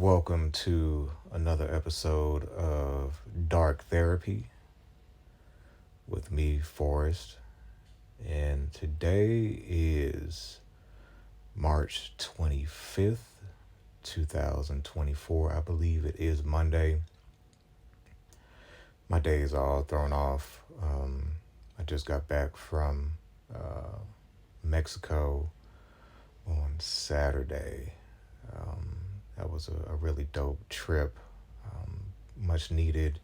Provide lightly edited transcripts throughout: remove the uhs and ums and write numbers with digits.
Welcome to another episode of Dark Therapy with me, Forrest. And today is March 25th, 2024. I believe it is Monday. My day is all thrown off. I just got back from Mexico on Saturday. That was a really dope trip, much needed.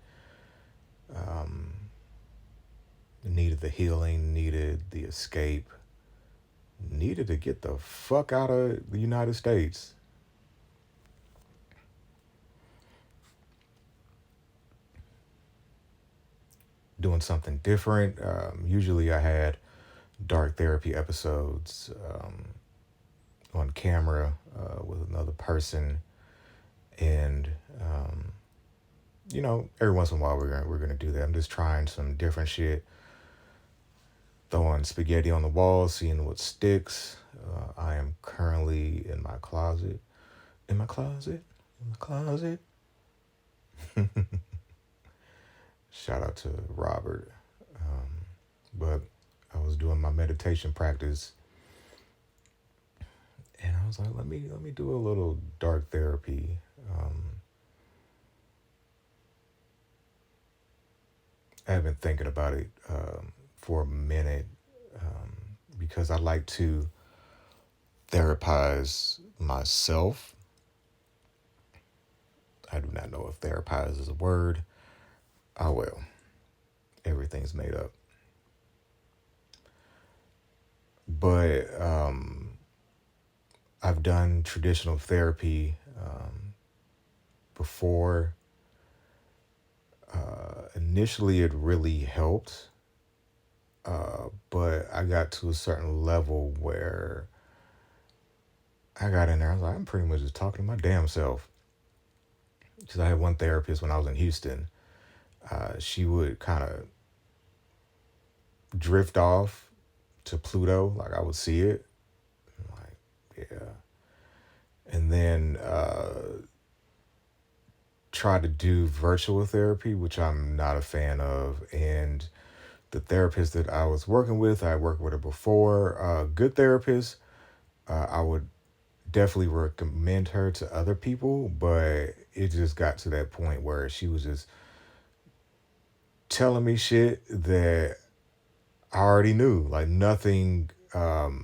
Um, Needed the healing, needed the escape, needed to get the fuck out of the United States. Doing something different. Usually I had dark therapy episodes on camera with another person. And, every once in a while we're gonna do that. I'm just trying some different shit. Throwing spaghetti on the wall, seeing what sticks. I am currently in my closet. In my closet? In my closet? Shout out to Robert. But I was doing my meditation practice, and I was like, let me do a little dark therapy. I've been thinking about it for a minute because I like to therapize myself. I do not know if therapize is a word. Oh well, everything's made up. But I've done traditional therapy before. Initially, it really helped, but I got to a certain level where I got in there. I was like, I'm pretty much just talking to my damn self. Because I had one therapist when I was in Houston. She would kind of drift off to Pluto, like I would see it. I'm like, yeah. And then try to do virtual therapy, which I'm not a fan of. And the therapist that I was working with, I worked with her before. Good therapist. I would definitely recommend her to other people, but it just got to that point where she was just telling me shit that I already knew, like nothing earth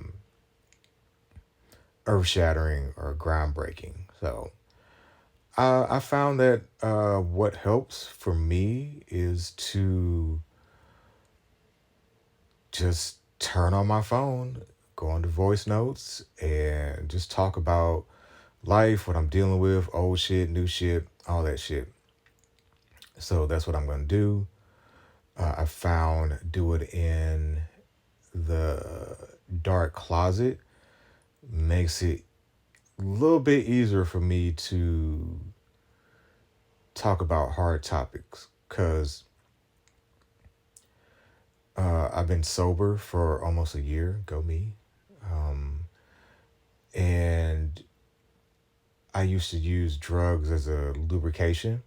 shattering or groundbreaking. So I found that what helps for me is to just turn on my phone, go into voice notes, and just talk about life, what I'm dealing with, old shit, new shit, all that shit. So that's what I'm going to do. I found do it in the dark closet makes it a little bit easier for me to talk about hard topics because I've been sober for almost a year. Go me. And I used to use drugs as a lubrication.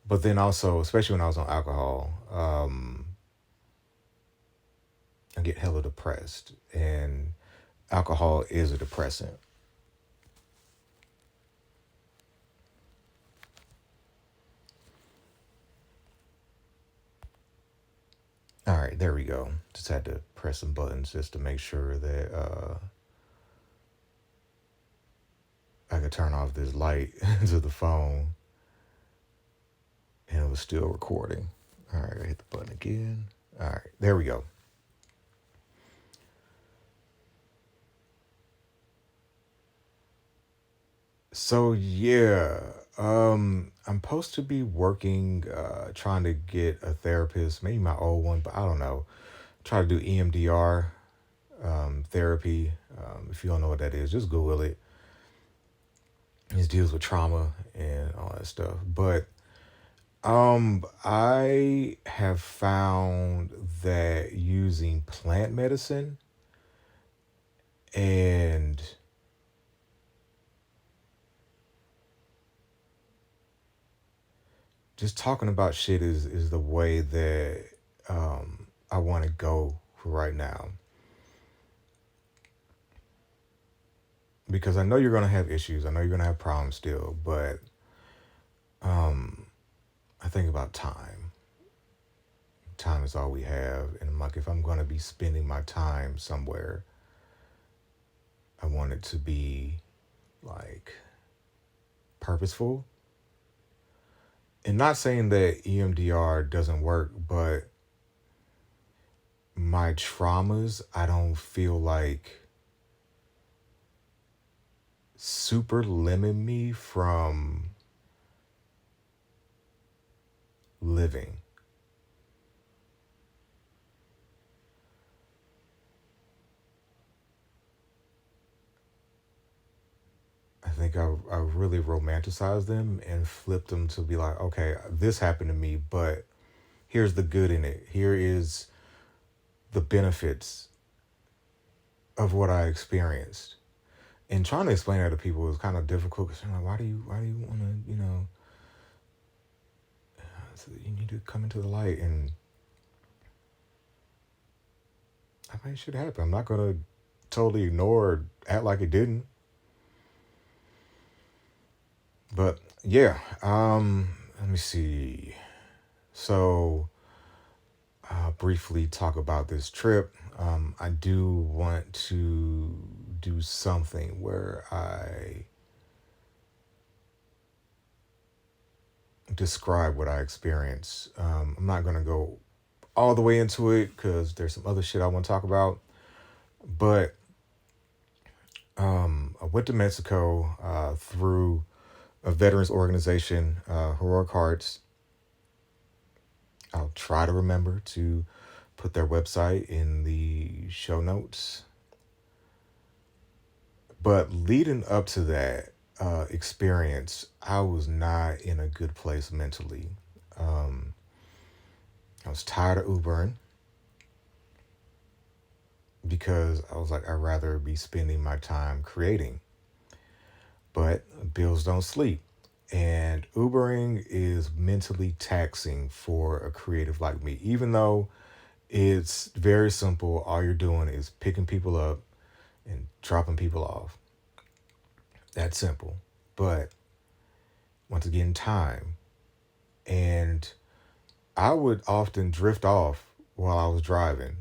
But then also, especially when I was on alcohol, I get hella depressed. And alcohol is a depressant. All right, there we go. Just had to press some buttons just to make sure that I could turn off this light to the phone and it was still recording. All right, I hit the button again. All right, there we go. So yeah, I'm supposed to be working, trying to get a therapist, maybe my old one, but I don't know. Try to do EMDR therapy. If you don't know what that is, just Google it. It deals with trauma and all that stuff. But I have found that using plant medicine and just talking about shit is the way that I want to go for right now, because I know you're gonna have issues. I know you're gonna have problems still, but um, I think about time. Time is all we have, and I'm like, if I'm gonna be spending my time somewhere, I want it to be like purposeful. And not saying that EMDR doesn't work, but my traumas, I don't feel like super limit me from living. I think I really romanticized them and flipped them to be like, okay, this happened to me, but here's the good in it. Here is the benefits of what I experienced. And trying to explain that to people is kind of difficult because they're like, why do you want to, so you need to come into the light. And I mean, shit happen. I'm not going to totally ignore or act like it didn't. But yeah, let me see. So briefly talk about this trip. I do want to do something where I describe what I experienced. I'm not going to go all the way into it because there's some other shit I want to talk about. But I went to Mexico through a veterans organization, Heroic Hearts. I'll try to remember to put their website in the show notes. But leading up to that experience, I was not in a good place mentally. Um, I was tired of Ubering because I was like, I'd rather be spending my time creating. But bills don't sleep. And Ubering is mentally taxing for a creative like me, even though it's very simple. All you're doing is picking people up and dropping people off. That's simple. But once again, time. And I would often drift off while I was driving,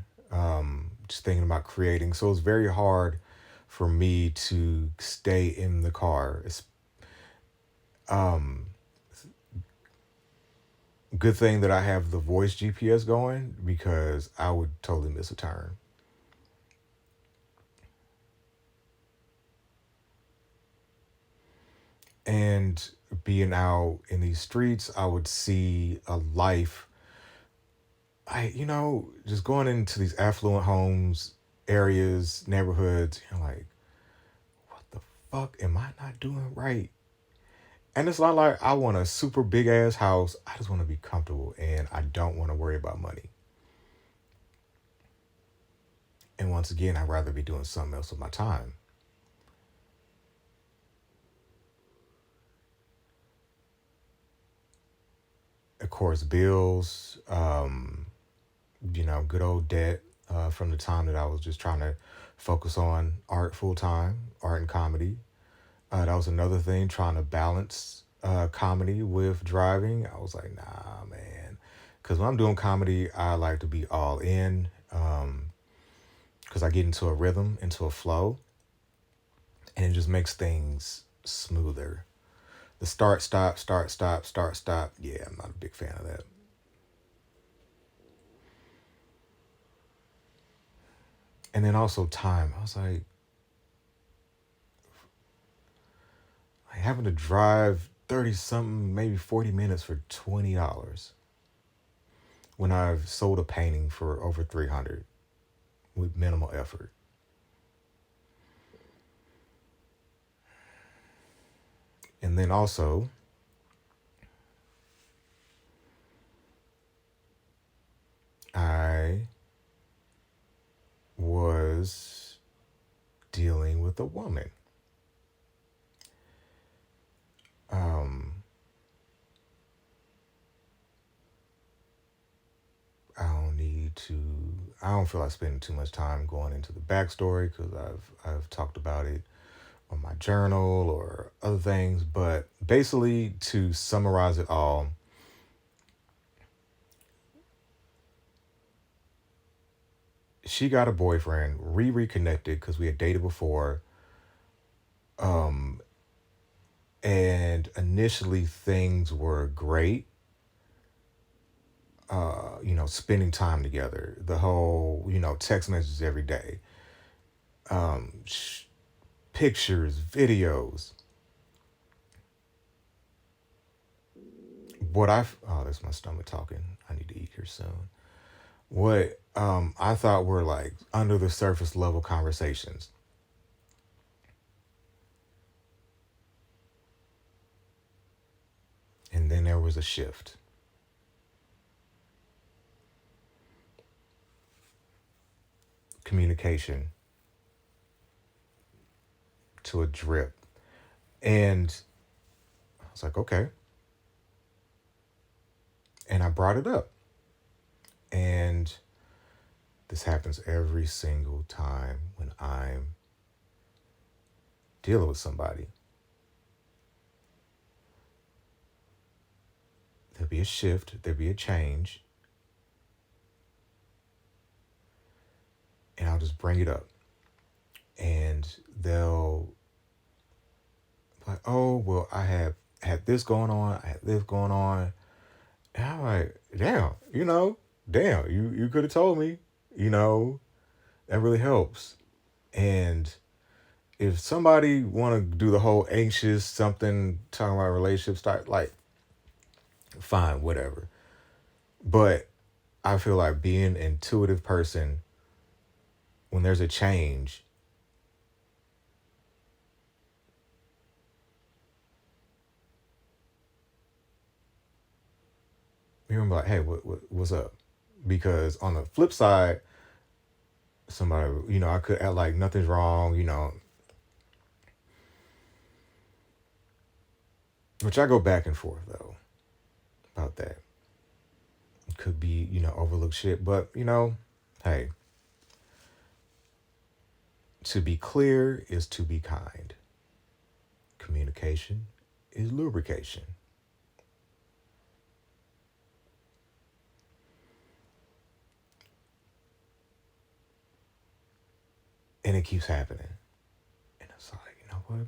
just thinking about creating. So it's very hard for me to stay in the car. It's um, good thing that I have the voice GPS going because I would totally miss a turn. And being out in these streets, I would see a life. Just going into these affluent homes, areas, neighborhoods, like, what the fuck am I not doing right? And it's not like I want a super big ass house. I just want to be comfortable and I don't want to worry about money. And once again, I'd rather be doing something else with my time. Of course, bills, good old debt from the time that I was just trying to focus on art full time, art and comedy. That was another thing, trying to balance comedy with driving. I was like, nah, man. Because when I'm doing comedy, I like to be all in because I get into a rhythm, into a flow, and it just makes things smoother. The start, stop, start, stop, start, stop. Yeah, I'm not a big fan of that. And then also time. I was like having to drive 30 something, maybe 40 minutes for $20 when I've sold a painting for over 300 with minimal effort. And then also, I was dealing with a woman. Um, I don't feel like spending too much time going into the backstory because I've talked about it on my journal or other things. But basically, to summarize it all, she got a boyfriend, reconnected because we had dated before. Um, and initially things were great. Spending time together, the whole, text messages every day, pictures, videos. That's my stomach talking. I need to eat here soon. What I thought were like under the surface level conversations. And then there was a shift. Communication to a drip. And I was like, okay. And I brought it up. And this happens every single time when I'm dealing with somebody. There'll be a shift, there'll be a change, and I'll just bring it up. And they'll be like, oh, well, I have had this going on, I had this going on. And I'm like, damn, you could have told me, you know, that really helps. And if somebody want to do the whole anxious something talking about relationships, start like, fine, whatever. But I feel like being an intuitive person, when there's a change, you're gonna be like, hey, what's up? Because on the flip side, somebody, I could act like nothing's wrong, which I go back and forth though about that. It could be, overlooked shit, but hey, to be clear is to be kind. Communication is lubrication. And it keeps happening. And it's like, you know what?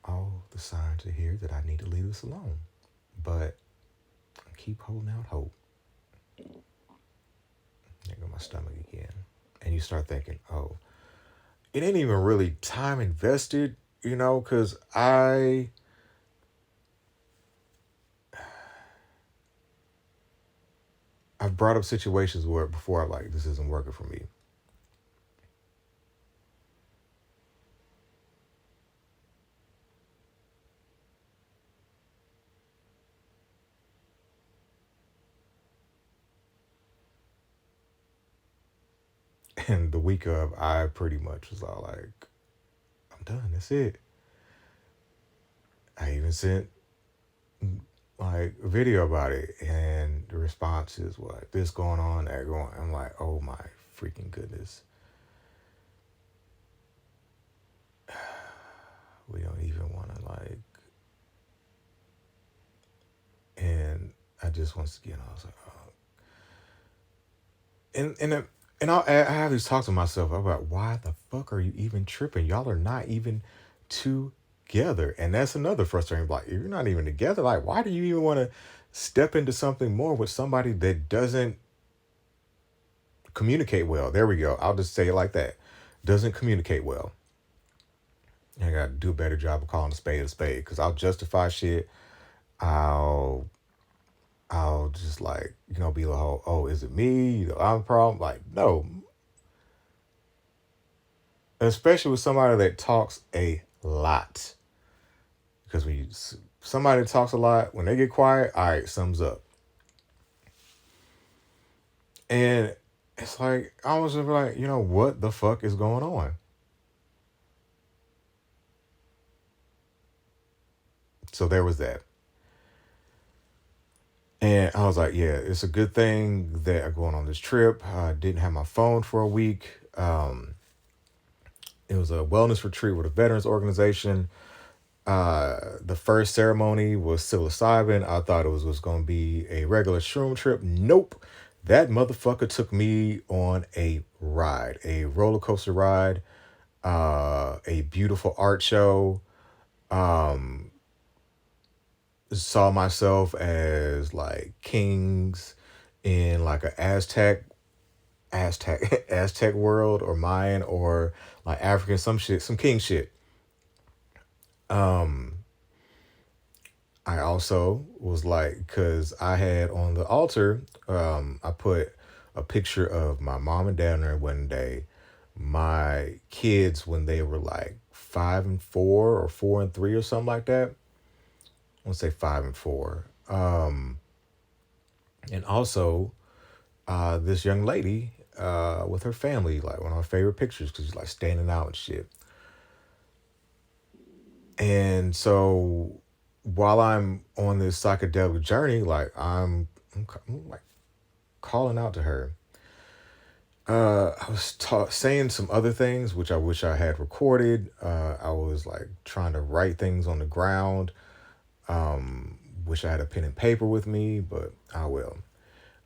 All the signs are here that I need to leave this alone. But I keep holding out hope. There go my stomach again. And you start thinking, oh, it ain't even really time invested, because I've brought up situations where before I'm like, this isn't working for me. And the week of, I pretty much was all like, I'm done. That's it. I even sent like a video about it, and the response is what this going on, that going. I'm like, oh my freaking goodness. We don't even want to like. And I just once again, I was like, oh. I have these talks to myself about why the fuck are you even tripping? Y'all are not even together, and that's another frustrating. Like, if you're not even together, like, why do you even want to step into something more with somebody that doesn't communicate well? There we go. I'll just say it like that. Doesn't communicate well. I got to do a better job of calling a spade because I'll justify shit. I'll I'll just like, be the whole, oh, is it me? I'm a problem. Like, no. Especially with somebody that talks a lot. Because when somebody that talks a lot, when they get quiet, all right, sums up. And it's like, I was just like, what the fuck is going on? So there was that. And I was like, yeah, it's a good thing that I'm going on this trip. I didn't have my phone for a week. It was a wellness retreat with a veterans organization. The first ceremony was psilocybin. I thought was going to be a regular shroom trip. Nope. That motherfucker took me on a ride, a roller coaster ride, a beautiful art show. Um, saw myself as like kings in like a Aztec world or Mayan or like African some shit, some king shit. Um, I also was like, because I had on the altar, I put a picture of my mom and dad on there one day, my kids when they were like 5 and 4 or 4 and 3 or something like that. I want to say 5 and 4. And also this young lady with her family, like one of my favorite pictures because she's like standing out and shit. And so while I'm on this psychedelic journey, like I'm like calling out to her. I was saying some other things which I wish I had recorded. I was like trying to write things on the ground. Wish I had a pen and paper with me, but I will.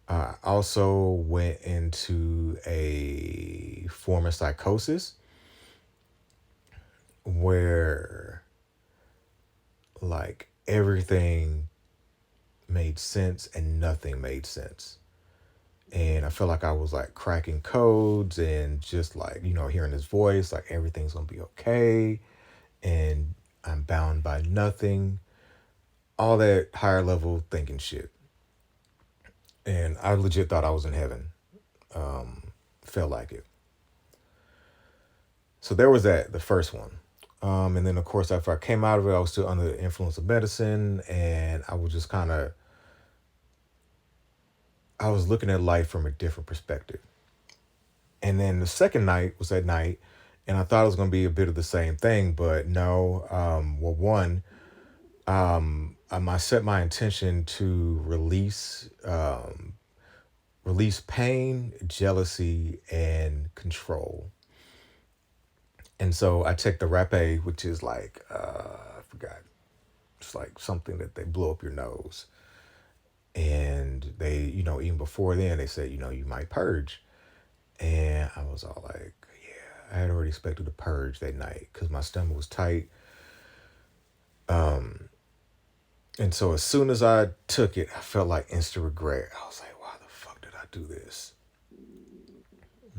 I also went into a form of psychosis where like everything made sense and nothing made sense. And I felt like I was like cracking codes and just like, hearing his voice, like everything's gonna be okay and I'm bound by nothing. All that higher level thinking shit. And I legit thought I was in heaven. Felt like it. So there was that, the first one. And then, of course, after I came out of it, I was still under the influence of medicine, and I was just kind of, I was looking at life from a different perspective. And then the second night was at night, and I thought it was going to be a bit of the same thing, but no. Well, one, I set my intention to release pain, jealousy, and control. And so I take the rapé, which is like I forgot, it's like something that they blow up your nose. And they, even before then, they said, you might purge. And I was all like, yeah, I had already expected to purge that night because my stomach was tight. And so as soon as I took it, I felt like instant regret. I was like, why the fuck did I do this?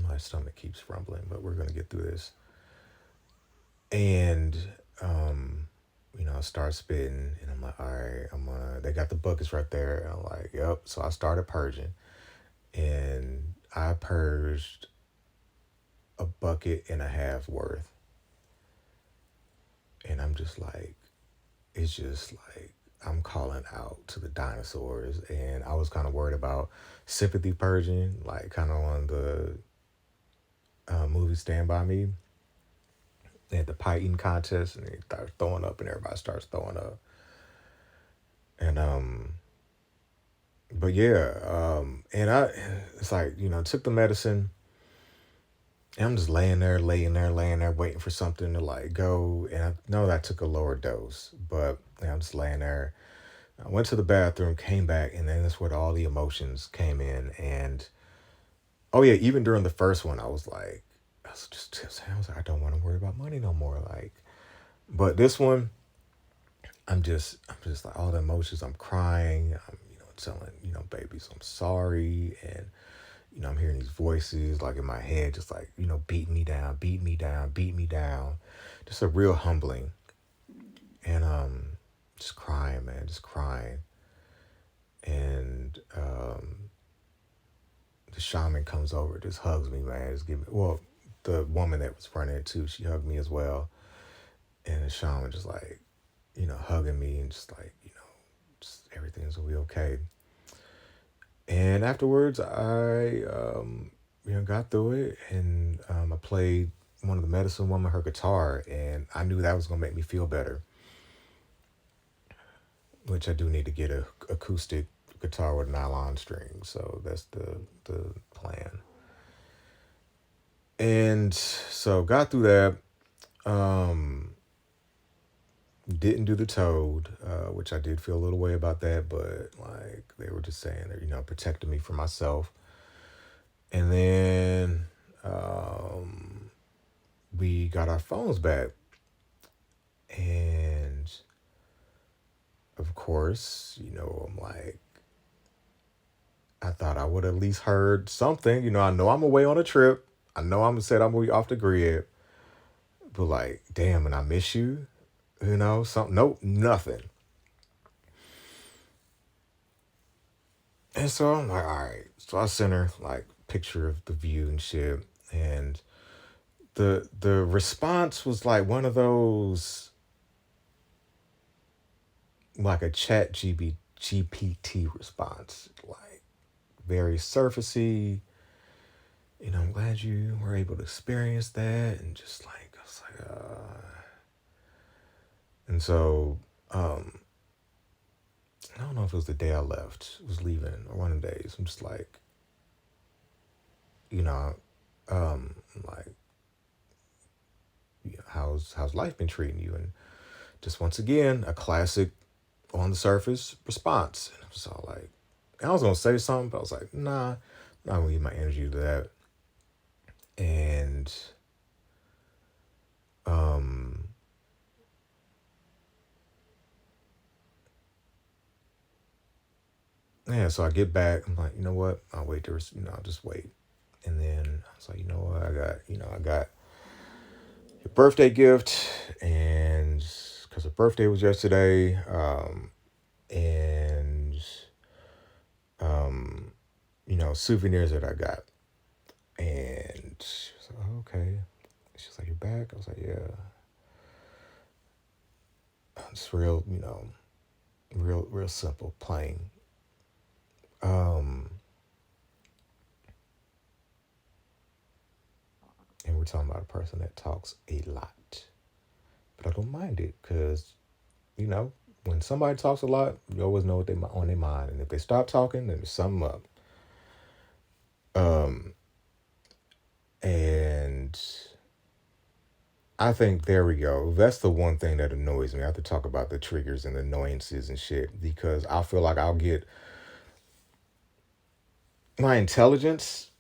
My stomach keeps rumbling, but we're going to get through this. And, I start spitting and I'm like, all right, they got the buckets right there. And I'm like, yep. So I started purging and I purged a bucket and a half worth. And I'm just like, it's just like, I'm calling out to the dinosaurs. And I was kind of worried about sympathy purging, like kind of on the movie Stand By Me. They had the pie eating contest and they start throwing up and everybody starts throwing up. And but yeah, and it's like, took the medicine and I'm just laying there, waiting for something to like go. And I know that I took a lower dose, but I'm just laying there. I went to the bathroom, came back, and then that's where all the emotions came in. And oh yeah, even during the first one, I was like, I don't want to worry about money no more. Like, but this one, I'm just like all the emotions. I'm crying. I'm, telling, babies, I'm sorry, and I'm hearing these voices like in my head, just like beating me down, beat me down, beat me down. Just a real humbling, and just crying, man, just crying, and the shaman comes over, just hugs me, man, just give me the woman that was running it too, she hugged me as well, and the shaman just like hugging me and just like just everything's gonna be okay. And afterwards, I got through it, and I played one of the medicine woman her guitar, and I knew that was gonna make me feel better, which I do need to get a guitar with nylon strings. So that's the plan. And so got through that. Um, didn't do the Toad, which I did feel a little way about that, but like they were just saying that, protecting me from myself. And then we got our phones back. And of course, I'm like, I thought I would at least heard something. I know I'm away on a trip. I know I'm said I'm gonna be off the grid. But like, damn, and I miss you. Something. Nope, nothing. And so I'm like, all right. So I sent her like picture of the view and shit. And the response was like one of those, like a GPT response, like very surfacey. I'm glad you were able to experience that, and just like I was like, and so I don't know if it was the day I left, was leaving, or one of the days. I'm just like, you know, um, like, how's life been treating you? And just once again, a classic on the surface response. And I was all like, I was gonna say something, but I was like, nah, I'm not gonna give my energy to that. And um, yeah, so I get back. I'm like, you know what? I'll wait. I'll just wait. And then I was like, you know what? I got your birthday gift, and because her birthday was yesterday, and um, souvenirs that I got. And she was like, oh, okay. She's like, you're back? I was like, yeah. It's real, real simple, plain. Um, and we're talking about a person that talks a lot. But I don't mind it because, you know, when somebody talks a lot, you always know what they on their mind. And if they stop talking, then there's something up. Um, and I think there we go. That's the one thing that annoys me. I have to talk about the triggers and the annoyances and shit because I feel like I'll get my intelligence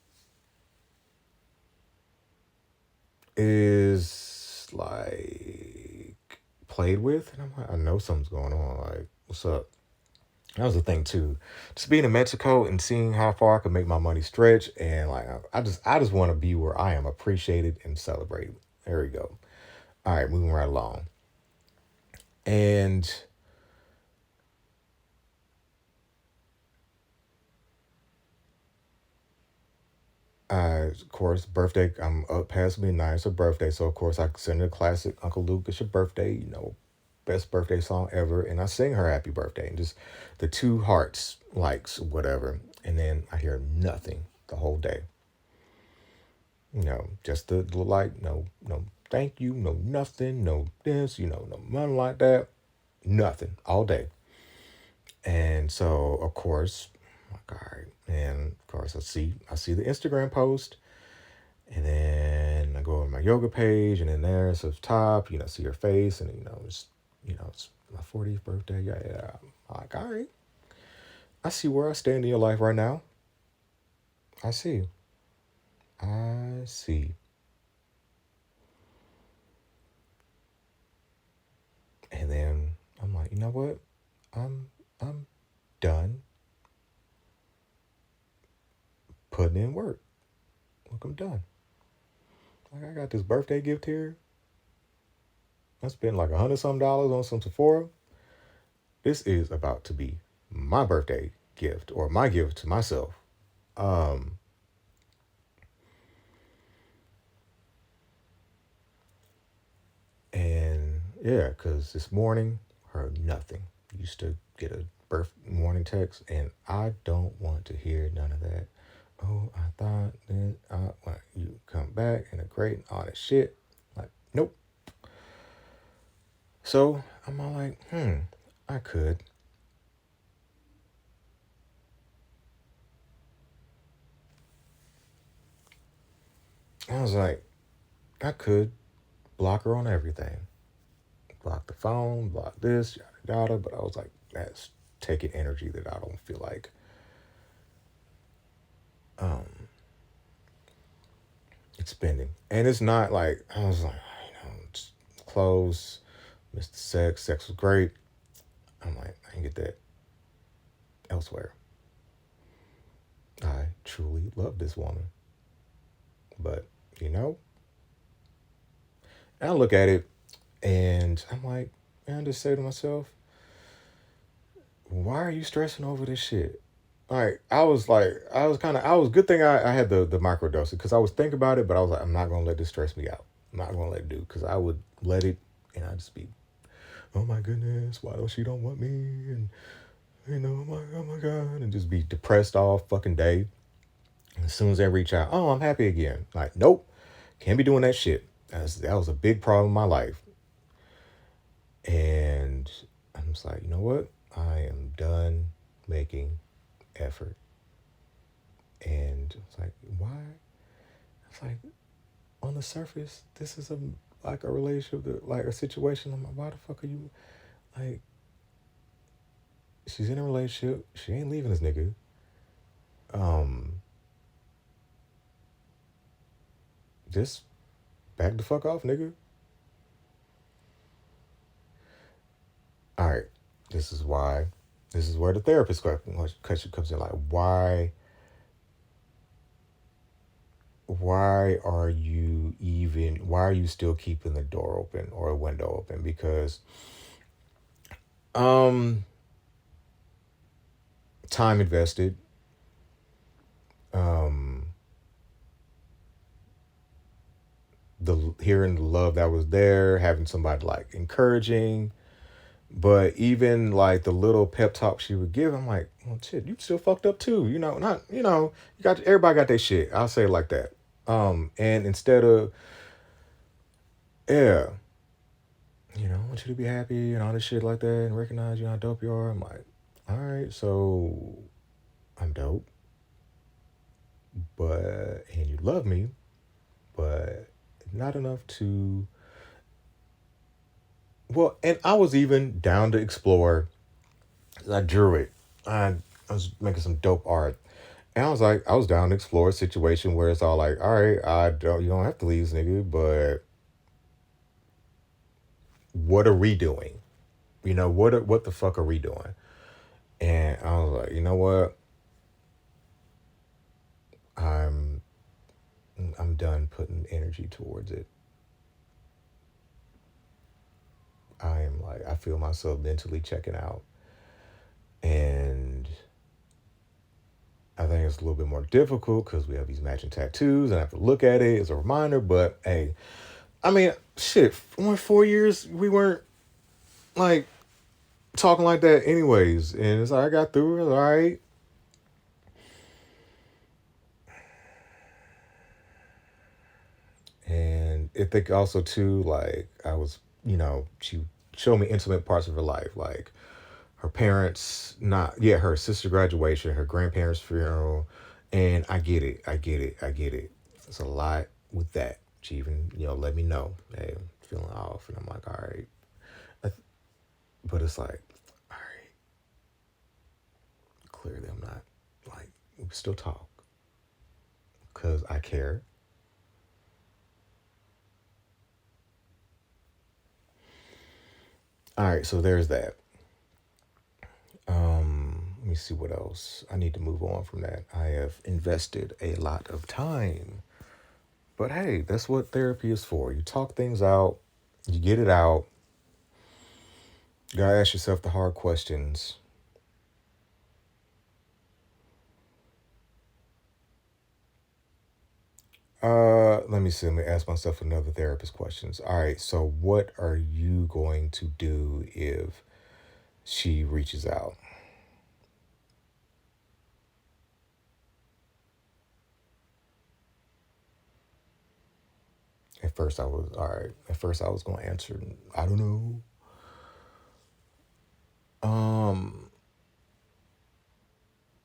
is like played with, and I'm like, I know something's going on. Like, what's up? That was the thing too. Just being in Mexico and seeing how far I could make my money stretch, and like I just want to be where I am appreciated and celebrated. There we go. All right, moving right along. And of course, birthday. I'm up past midnight. It's her birthday, so of course I send her a classic Uncle Luke. It's your birthday. Best birthday song ever, and I sing her happy birthday and just the two hearts likes whatever, and then I hear nothing the whole day. Just the like no thank you, no nothing, no this, no nothing like that, nothing all day. And so of course, I'm like, all right, and of course I see the Instagram post. And then I go on my yoga page, and then there's the top, see her face, and it's my 40th birthday. Yeah, yeah. I'm like, all right, I see where I stand in your life right now. I see, I see. And then I'm like, you know what? I'm done putting in work. Look, I'm done. Like I got this birthday gift here. I spent like $100 on some Sephora. This is about to be my birthday gift or my gift to myself. Um, And yeah, because this morning, heard nothing. Used to get a birth morning text, and I don't want to hear none of that. Oh, I thought that when you come back and a great and all that shit. Like, nope. So I'm all like, I could. I was like, I could block her on everything, block the phone, block this, yada yada. But I was like, that's taking energy that I don't feel like um expending. And it's not like I was like, it's close, missed the sex. Sex was great. I'm like, I can get that elsewhere. I truly love this woman, but you know, and I look at it and I'm like, and I just say to myself, why are you stressing over this shit? Like, I was good thing I had the microdose because I was thinking about it, but I was like, I'm not gonna let this stress me out. I'm not gonna let it do because I would let it and I'd just be, oh my goodness, why don't she don't want me? And oh my god, and just be depressed all fucking day. And as soon as they reach out, oh, I'm happy again. Like, nope, can't be doing that shit. That was a big problem in my life. And I'm just like, you know what? I am done making effort. And it's like, why? It's like, on the surface, this is like a relationship, like a situation. I'm like, why the fuck are you like? She's in a relationship. She ain't leaving this nigga. Um, just back the fuck off, nigga. All right, this is why. This is where the therapist question comes in. Like, why are you even? Why are you still keeping the door open or a window open? Because um, time invested. Um, the hearing the love that was there, having somebody like encouraging, but even like the little pep talk she would give, I'm like, well, shit, you still fucked up too. Not you got everybody got their shit. I'll say it like that. And instead of yeah, I want you to be happy and all this shit like that, and recognize how dope you are. I'm like, all right, so I'm dope, but and you love me, but not enough to. Well, and I was even down to explore. I drew it. I was making some dope art. And I was like, I was down to explore a situation where it's all like, all right, you don't have to leave this nigga, but what are we doing? What the fuck are we doing? And I was like, you know what? I'm I'm done putting energy towards it. I feel myself mentally checking out. And I think it's a little bit more difficult because we have these matching tattoos and I have to look at it as a reminder. But hey, I mean, shit, 4 years we weren't like talking like that anyways. And it's like I got through it, all right. And I think also too, like I was, she showed me intimate parts of her life, like her parents, not yeah, her sister graduation, her grandparents' funeral, and I get it, I get it, I get it. It's a lot with that. She even, let me know, hey, I'm feeling off, and I'm like, all right, but it's like, all right, clearly I'm not like we still talk because I care. All right, so there's that. Let me see what else. I need to move on from that. I have invested a lot of time. But hey, that's what therapy is for. You talk things out, you get it out. You gotta ask yourself the hard questions. Let me see. Let me ask myself another therapist questions. All right, so what are you going to do if she reaches out? At first, I was all right. At first, I was going to answer. I don't know. Um,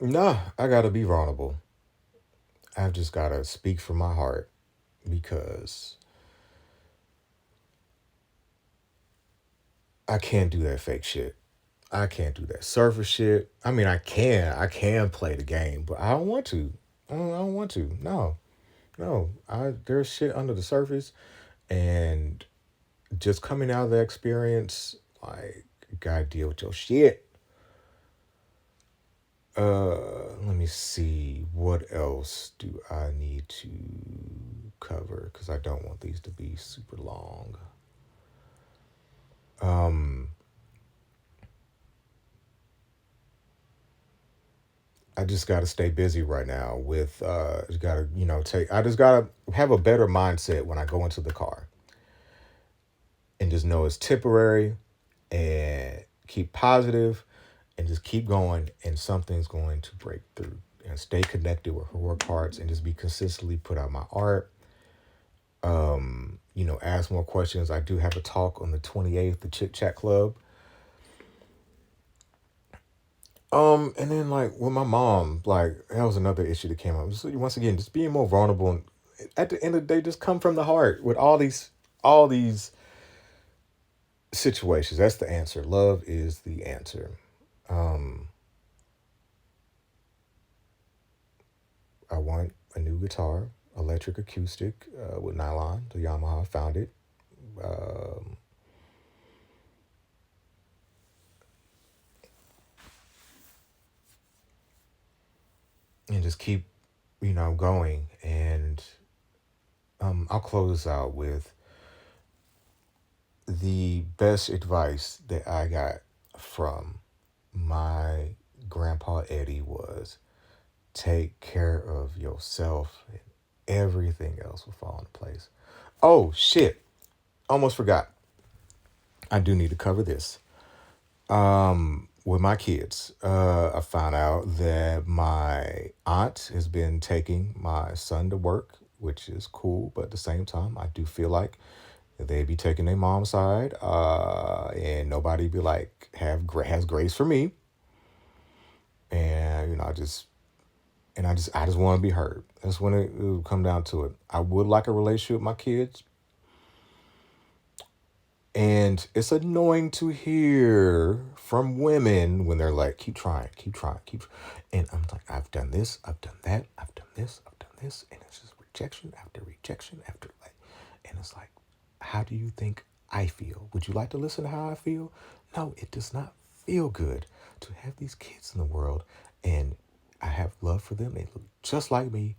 nah, I gotta be vulnerable. I've just gotta speak from my heart. because I can't do that fake shit. I can't do that surface shit. I mean, I can play the game, but I don't want to. I don't want to. No, no. There's shit under the surface, and just coming out of that experience, like, you gotta deal with your shit. Let me see. What else do I need to cover? Because I don't want these to be super long. Um, I just got to stay busy right now with just got to, take I just got to have a better mindset when I go into the car and just know it's temporary and keep positive and just keep going and something's going to break through and stay connected with her work parts and just be consistently put out my art. Ask more questions. I do have a talk on the 28th, the Chit Chat Club. And then like with my mom, like that was another issue that came up. So once again, just being more vulnerable and at the end of the day, just come from the heart with all these situations. That's the answer. Love is the answer. Um, I want a new guitar, electric acoustic with nylon. The Yamaha found it. Um, and just keep, going. And I'll close out with the best advice that I got from my grandpa Eddie was take care of yourself and everything else will fall into place. Oh shit. Almost forgot. I do need to cover this. With my kids, I found out that my aunt has been taking my son to work, which is cool, but at the same time, I do feel like they be taking their mom's side, and nobody be like has grace for me, and I just want to be heard. That's when it will come down to it. I would like a relationship with my kids, and it's annoying to hear from women when they're like, keep trying, keep trying, keep. And I'm like, I've done this, I've done that, I've done this, I've done this, and it's just rejection after rejection after like, and it's like, how do you think I feel? Would you like to listen to how I feel? No, it does not feel good to have these kids in the world, and I have love for them. They look just like me,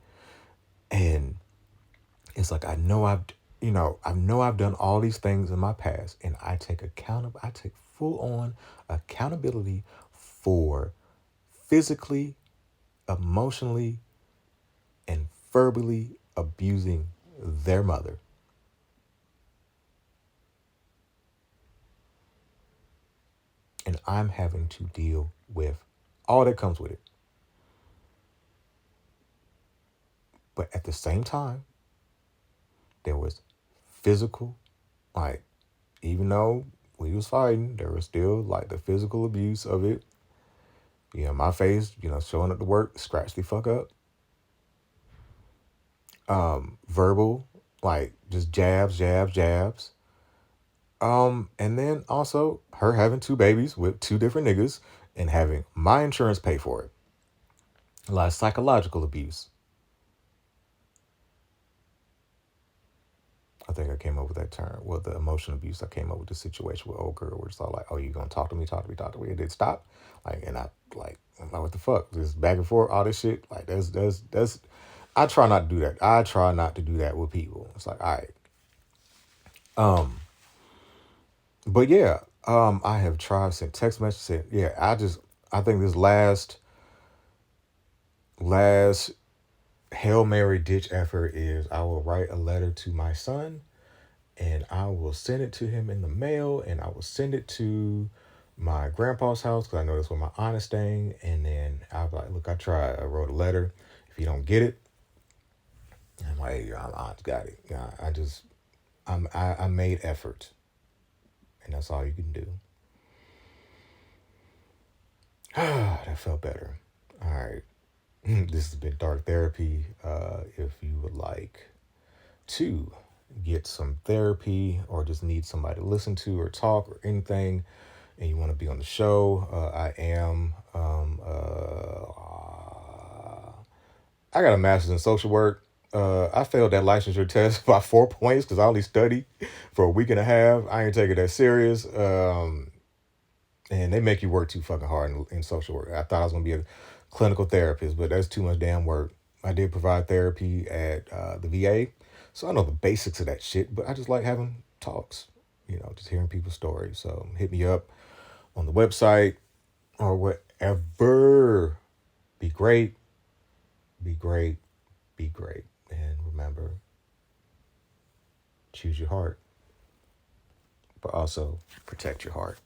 and it's like I know I've done all these things in my past, and I take full on accountability for physically, emotionally, and verbally abusing their mother, and I'm having to deal with all that comes with it. But at the same time, there was physical, like, even though we was fighting, there was still like the physical abuse of it. My face, showing up to work, scratch the fuck up. Verbal, like just jabs, jabs, jabs. And then also her having two babies with two different niggas and having my insurance pay for it. A lot of psychological abuse. I think I came up with that term. Well, the emotional abuse. I came up with the situation with old girl where it's all like, "Oh, you gonna talk to me, talk to me, talk to me?" It did stop. Like, and I like, I'm like, what the fuck? Just back and forth, all this shit. Like, that's. I try not to do that. I try not to do that with people. It's like, all right. Um, but yeah, I have tried sent text messages. Sent, yeah, I think this last Hail Mary ditch effort is I will write a letter to my son and I will send it to him in the mail and I will send it to my grandpa's house because I know that's where my aunt is staying. And then I'll be like, look, I tried. I wrote a letter. If you don't get it, I'm like, hey, your aunt's got it. Yeah, I made effort, and that's all you can do. That felt better. All right. This has been Dark Therapy. If you would like to get some therapy or just need somebody to listen to or talk or anything, and you want to be on the show, I got a master's in social work. I failed that licensure test by 4 points because I only studied for a week and a half. I ain't take it that serious. And they make you work too fucking hard in social work. I thought I was gonna be a clinical therapist, but that's too much damn work. I did provide therapy at the VA, so I know the basics of that shit. But I just like having talks, just hearing people's stories. So hit me up on the website or whatever. Be great, be great, be great, and remember, choose your heart, but also protect your heart.